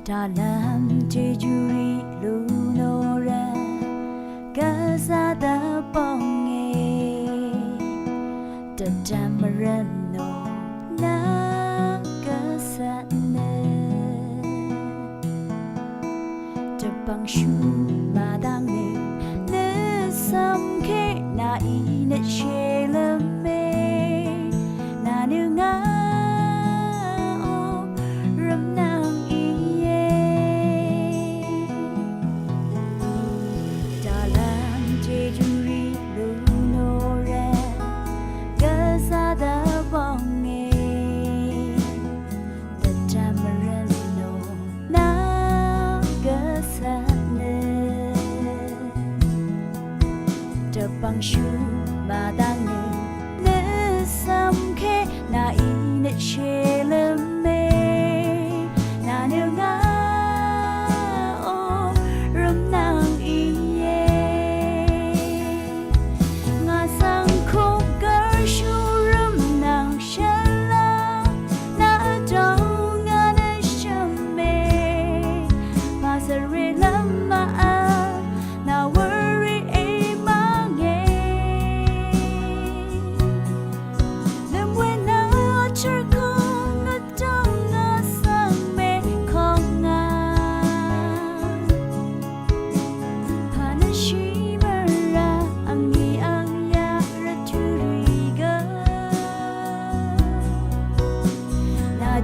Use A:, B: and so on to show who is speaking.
A: Dalam jejuri lunora Kasada ponge Tadamarano na kasana Tabang shu madang ni Nesam ke na inat shelame Na nunga o ram nang iye Dalam jejuri lunora Kasada bonge Tadamarano na kasana Tabang shu madang ni Nesam ke na inat shelame Na nunga o ram nang iye Nga sang khúc gar shu ram nang shala Na adong nga na shame Masare lama na worry e mange Nam when na char ko na dong nga sang me kong nga Panashimara ang iyang yaraturiga Na